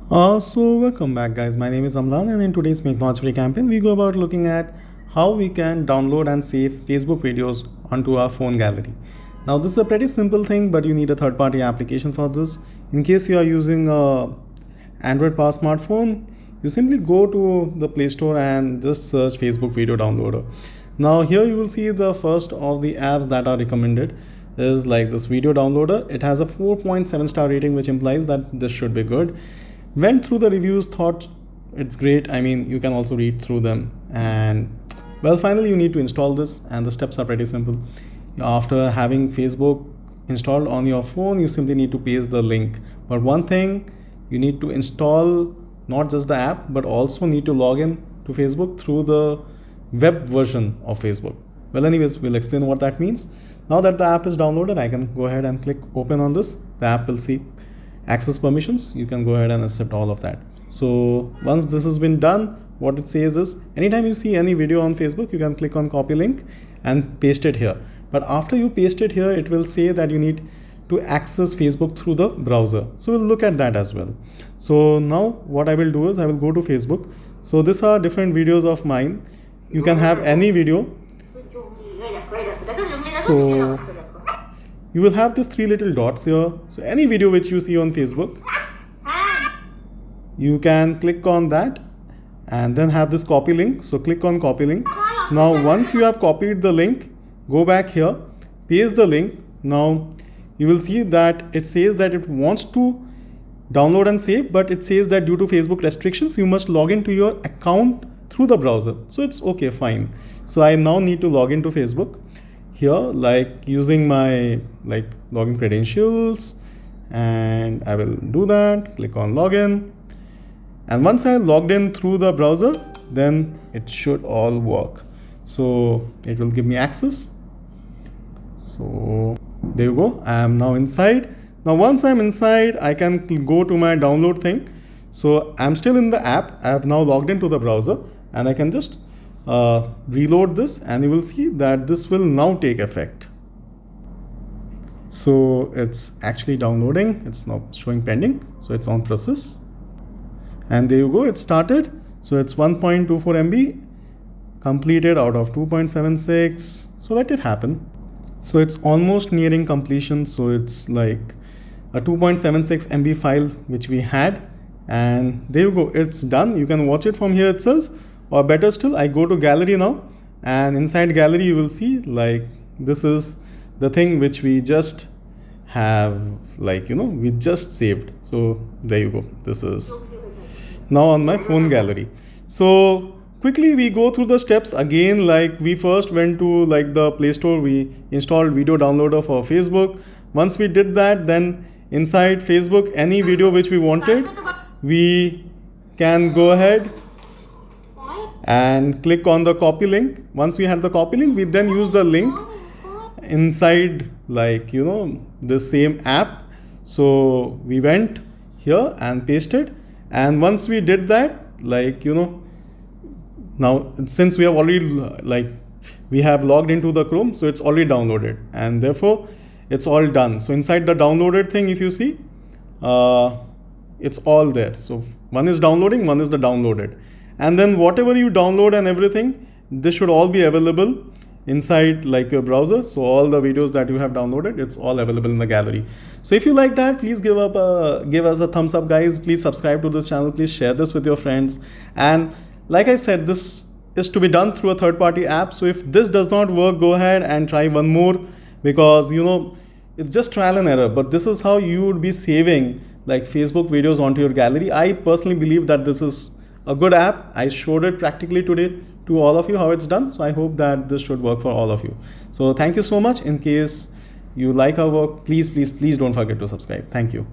So welcome back guys, my name is Amlan and in today's Make Knowledge Free campaign we go about looking at how we can download and save Facebook videos onto our phone gallery. Now this is a pretty simple thing, but you need a third-party application for this. In case you are using a Android Power smartphone, you simply go to the Play Store and just search Facebook video downloader. Now here you will see the first of the apps that are recommended is like this video downloader. It has a 4.7 star rating, which implies that this should be good. Went through the reviews, thought it's great. I mean, you can also read through them, and well, finally you need to install this, and the steps are pretty simple. After having Facebook installed on your phone, you simply need to paste the link. But one thing, you need to install not just the app but also need to log in to Facebook through the web version of Facebook. Well, anyways, we'll explain what that means. Now that the app is downloaded, I can go ahead and click open on this. The app will see access permissions. You can go ahead and accept all of that. So once this has been done, what it says is anytime you see any video on Facebook, you can click on copy link and paste it here. But after you paste it here, it will say that you need to access Facebook through the browser. So we'll look at that as well. So now what I will do is I will go to Facebook. So these are different videos of mine. You can have any video. So you will have these three little dots here. So any video which you see on Facebook, you can click on that and then have this copy link. So click on copy link. Now once you have copied the link, go back here, paste the link. Now you will see that it says that it wants to download and save, but it says that due to Facebook restrictions, you must log into your account through the browser. So it's okay, fine. So I now need to log into Facebook here, like using my login credentials, and I will do that. Click on login, and once I logged in through the browser, then it should all work. So it will give me access. So there you go, I am now inside. Now once I'm inside, I can go to my download thing. So I'm still in the app. I have now logged into the browser, and I can just reload this, and you will see that this will now take effect. So it's actually downloading. It's now showing pending. So it's on process, and there you go, it started. So it's 1.24 MB completed out of 2.76. So let it happen. So it's almost nearing completion. So it's like a 2.76 MB file which we had, and there you go, it's done. You can watch it from here itself, or better still, I go to gallery now, and inside gallery you will see like this is the thing which we just have, we just saved. So there you go, this is now on my phone gallery. So quickly we go through the steps again. Like we first went to the Play Store, we installed video downloader for Facebook. Once we did that, then inside Facebook, any video which we wanted, we can go ahead and click on the copy link. Once we had the copy link, we then use the link inside the same app. So we went here and pasted, and once we did that, now since we have already we have logged into the Chrome, so it's already downloaded, and therefore it's all done. So inside the downloaded thing, if you see, it's all there. So one is downloading, one is the downloaded, and then whatever you download and everything, this should all be available inside your browser. So all the videos that you have downloaded, it's all available in the gallery. So if you like that, please give us a thumbs up, guys. Please subscribe to this channel. Please share this with your friends. And like I said, this is to be done through a third-party app. So if this does not work, go ahead and try one more, because it's just trial and error. But this is how you would be saving Facebook videos onto your gallery. I personally believe that this is a good app. I showed it practically today to all of you how it's done. So I hope that this should work for all of you. So thank you so much. In case you like our work, please don't forget to subscribe. Thank you.